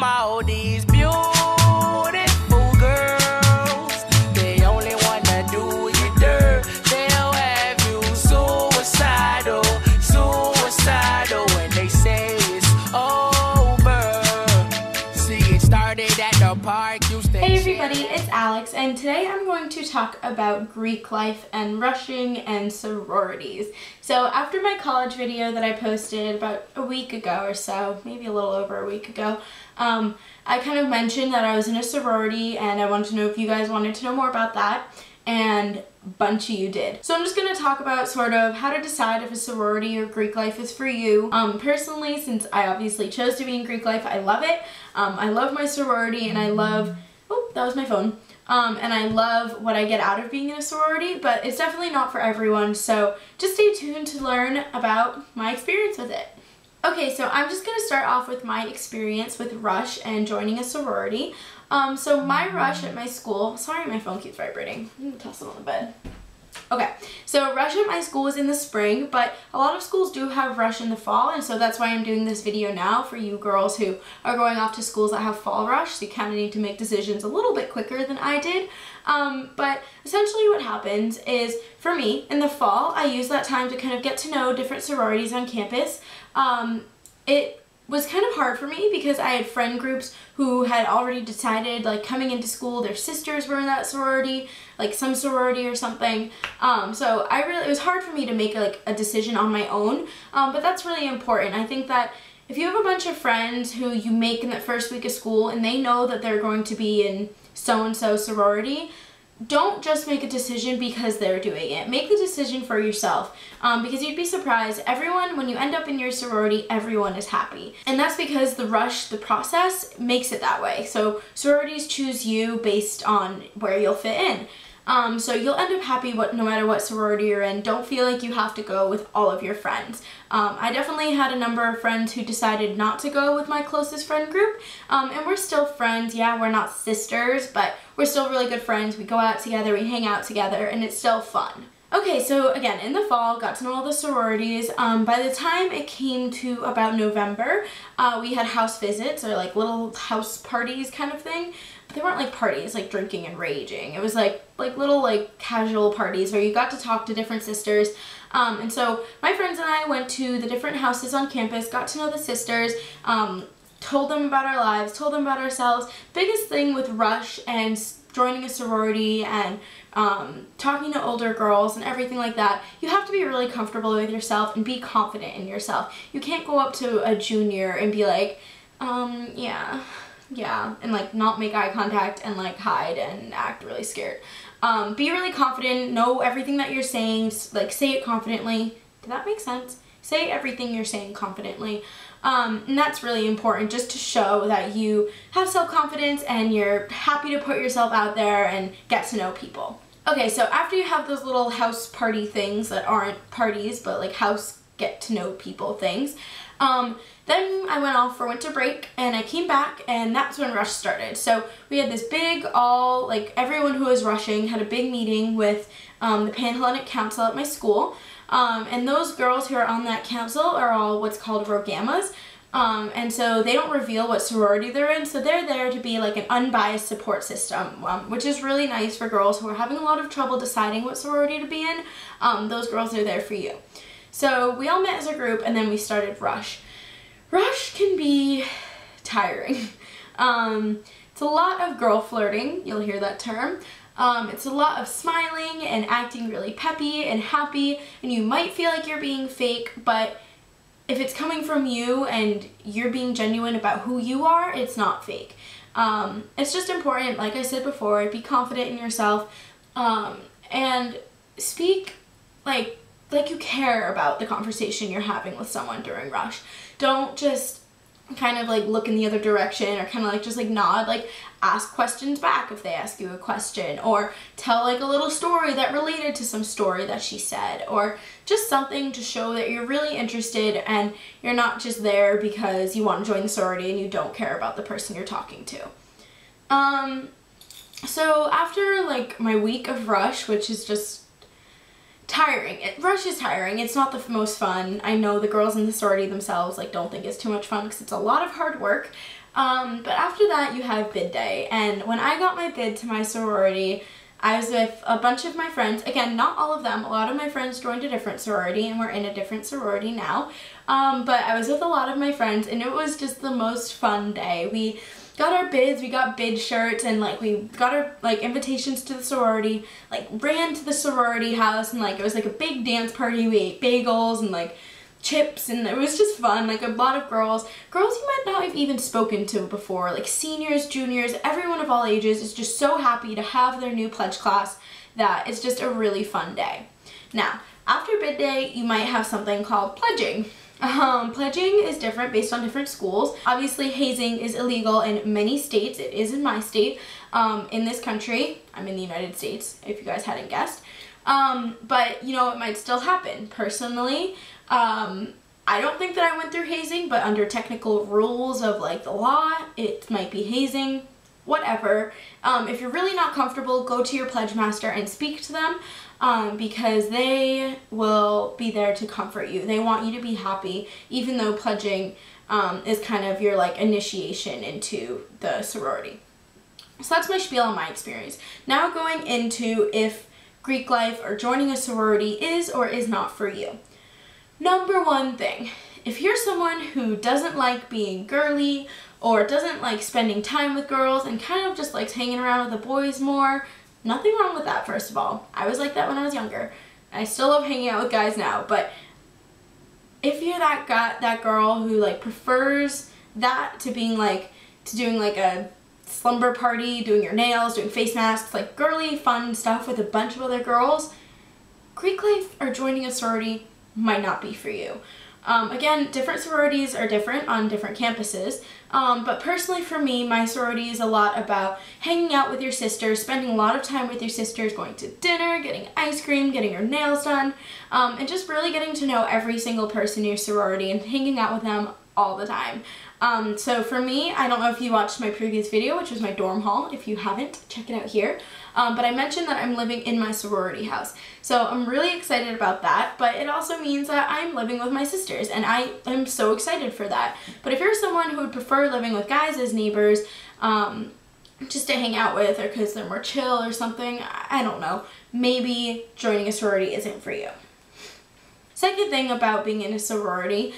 all these beautiful girls, they only wanna do you dirt. They'll have you suicidal, suicidal when they say it's over. See, it started at the park. Hey everybody, it's Alex, and today I'm going to talk about Greek life and rushing and sororities. So after my college video that I posted about a week ago or so, maybe a little over a week ago, I kind of mentioned that I was in a sorority and I wanted to know if you guys wanted to know more about that, and a bunch of you did. So I'm just going to talk about sort of how to decide if a sorority or Greek life is for you. Personally, since I obviously chose to be in Greek life, I love it. I love my sorority and I love, oh, that was my phone. And I love what I get out of being in a sorority, but it's definitely not for everyone, so just stay tuned to learn about my experience with it. Okay, so I'm just going to start off with my experience with Rush and joining a sorority. So my Rush at my school, sorry my phone keeps vibrating, I'm going to toss it on the bed. Okay, so Rush at my school was in the spring, but a lot of schools do have Rush in the fall, and so that's why I'm doing this video now for you girls who are going off to schools that have fall Rush, so you kind of need to make decisions a little bit quicker than I did. But essentially what happens is, for me, in the fall, I use that time to kind of get to know different sororities on campus. It was kind of hard for me because I had friend groups who had already decided, like, coming into school, their sisters were in that sorority, like some sorority or something. So it was hard for me to make like a decision on my own, but that's really important. I think that if you have a bunch of friends who you make in that first week of school and they know that they're going to be in so-and-so sorority, don't just make a decision because they're doing it. Make the decision for yourself, because you'd be surprised, everyone, when you end up in your sorority, everyone is happy. And that's because the Rush, the process, makes it that way. So sororities choose you based on where you'll fit in. So you'll end up happy no matter what sorority you're in. Don't feel like you have to go with all of your friends. I definitely had a number of friends who decided not to go with my closest friend group, and we're still friends. Yeah, we're not sisters, but we're still really good friends. We go out together, we hang out together, and it's still fun. Okay, so again, in the fall, got to know all the sororities. By the time it came to about November, we had house visits, or like little house parties kind of thing. But they weren't like parties, like drinking and raging. It was like little like casual parties where you got to talk to different sisters. And so my friends and I went to the different houses on campus, got to know the sisters, told them about our lives, told them about ourselves. Biggest thing with Rush and joining a sorority and talking to older girls and everything like that, you have to be really comfortable with yourself and be confident in yourself. You can't go up to a junior and be like, yeah, and like not make eye contact and like hide and act really scared. Be really confident, know everything that you're saying, like say it confidently. Did that make sense? Say everything you're saying confidently. And that's really important, just to show that you have self-confidence and you're happy to put yourself out there and get to know people. Okay, so after you have those little house party things that aren't parties but like house get to know people things, then I went off for winter break and I came back, and that's when Rush started. So we had this big everyone who was rushing had a big meeting with the Panhellenic Council at my school. And those girls who are on that council are all what's called Rogamas. And so they don't reveal what sorority they're in, so they're there to be like an unbiased support system, which is really nice for girls who are having a lot of trouble deciding what sorority to be in. Those girls are there for you. So we all met as a group and then we started Rush. Rush can be tiring. It's a lot of girl flirting, you'll hear that term. It's a lot of smiling and acting really peppy and happy, and you might feel like you're being fake, but if it's coming from you and you're being genuine about who you are, it's not fake. It's just important, like I said before, be confident in yourself, and speak like you care about the conversation you're having with someone during Rush. Don't just kind of like look in the other direction or kind of like just like nod, like ask questions back if they ask you a question, or tell like a little story that related to some story that she said, or just something to show that you're really interested and you're not just there because you want to join the sorority and you don't care about the person you're talking to. So after like my week of Rush, which is just tiring. Rush is tiring. It's not the most fun. I know the girls in the sorority themselves like don't think it's too much fun because it's a lot of hard work. But after that, you have bid day. And when I got my bid to my sorority, I was with a bunch of my friends. Again, not all of them. A lot of my friends joined a different sorority, and we're in a different sorority now. But I was with a lot of my friends, and it was just the most fun day. We got our bids, we got bid shirts, and like we got our like invitations to the sorority, like ran to the sorority house, and like it was like a big dance party. We ate bagels and like chips, and it was just fun. Like a lot of girls you might not have even spoken to before, like seniors, juniors, everyone of all ages is just so happy to have their new pledge class that it's just a really fun day. Now, after bid day, you might have something called pledging. Pledging is different based on different schools. Obviously, hazing is illegal in many states. It is in my state. In this country, I'm in the United States, if you guys hadn't guessed. But, you know, it might still happen. Personally, I don't think that I went through hazing, but under technical rules of like the law, it might be hazing, whatever. If you're really not comfortable, go to your pledge master and speak to them, because they will be there to comfort you. They want you to be happy, even though pledging is kind of your like initiation into the sorority. So that's my spiel on my experience. Now going into if Greek life or joining a sorority is or is not for you. Number one thing, if you're someone who doesn't like being girly or doesn't like spending time with girls and kind of just likes hanging around with the boys more, nothing wrong with that, first of all. I was like that when I was younger. I still love hanging out with guys now, but if you're that girl who like prefers that to being like, to doing like a slumber party, doing your nails, doing face masks, like girly fun stuff with a bunch of other girls, Greek life or joining a sorority might not be for you. Again, different sororities are different on different campuses, but personally for me, my sorority is a lot about hanging out with your sisters, spending a lot of time with your sisters, going to dinner, getting ice cream, getting your nails done, and just really getting to know every single person in your sorority and hanging out with them all the time. So for me, I don't know if you watched my previous video, which was my dorm haul. If you haven't, check it out here. But I mentioned that I'm living in my sorority house. So I'm really excited about that, but it also means that I'm living with my sisters, and I am so excited for that. But if you're someone who would prefer living with guys as neighbors, just to hang out with, or because they're more chill or something, I don't know, maybe joining a sorority isn't for you. Second thing about being in a sorority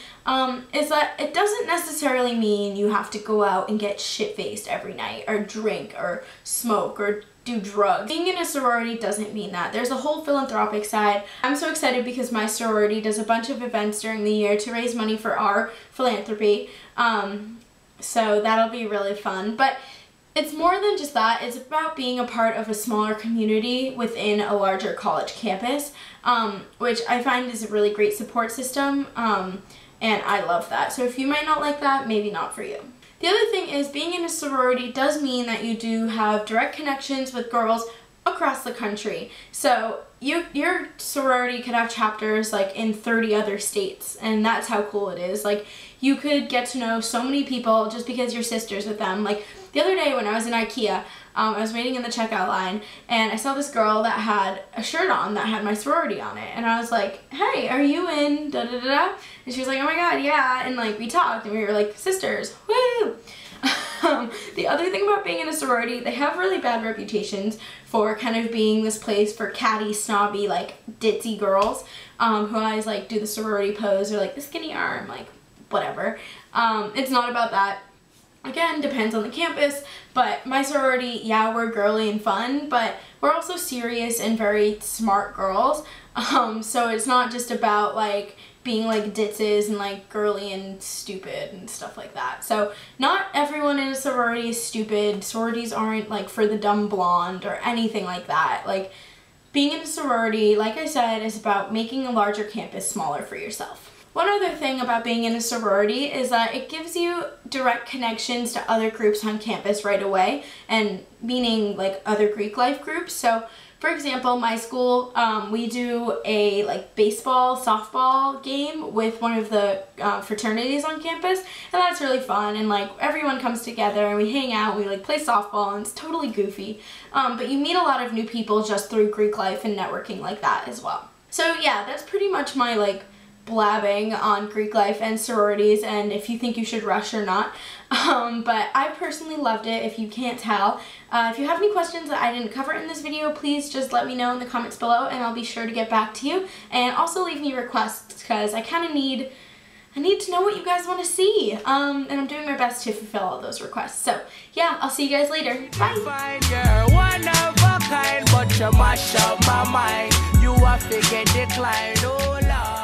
is that it doesn't necessarily mean you have to go out and get shit-faced every night or drink or smoke or do drugs. Being in a sorority doesn't mean that. There's a whole philanthropic side. I'm so excited because my sorority does a bunch of events during the year to raise money for our philanthropy. So that'll be really fun. But it's more than just that. It's about being a part of a smaller community within a larger college campus, which I find is a really great support system, and I love that. So if you might not like that, maybe not for you. The other thing is being in a sorority does mean that you do have direct connections with girls across the country. So your sorority could have chapters like in 30 other states, and that's how cool it is. Like you could get to know so many people just because you're sisters with them. Like the other day when I was in IKEA, I was waiting in the checkout line, and I saw this girl that had a shirt on that had my sorority on it, and I was like, hey, are you in da-da-da-da? And she was like, oh my god, yeah, and like we talked, and we were like sisters, woo! The other thing about being in a sorority, they have really bad reputations for kind of being this place for catty, snobby, like ditzy girls, who always like do the sorority pose or like the skinny arm, like whatever. It's not about that. Again, depends on the campus, but my sorority, yeah, we're girly and fun, but we're also serious and very smart girls. So it's not just about like being like ditzes and like girly and stupid and stuff like that. So not everyone in a sorority is stupid. Sororities aren't like for the dumb blonde or anything like that. Like being in a sorority, like I said, is about making a larger campus smaller for yourself. One other thing about being in a sorority is that it gives you direct connections to other groups on campus right away, and meaning like other Greek life groups. So for example, my school, we do a like baseball, softball game with one of the fraternities on campus, and that's really fun, and like everyone comes together and we hang out, we like play softball, and it's totally goofy. But you meet a lot of new people just through Greek life and networking like that as well. So yeah, that's pretty much my like blabbing on Greek life and sororities and if you think you should rush or not. But I personally loved it, if you can't tell. If you have any questions that I didn't cover in this video, please just let me know in the comments below and I'll be sure to get back to you. And also leave me requests because I kind of need to know what you guys want to see. And I'm doing my best to fulfill all those requests. So yeah, I'll see you guys later. Bye! Fine girl, one of a kind, but you mash up my mind. You have to get declined, oh Lord.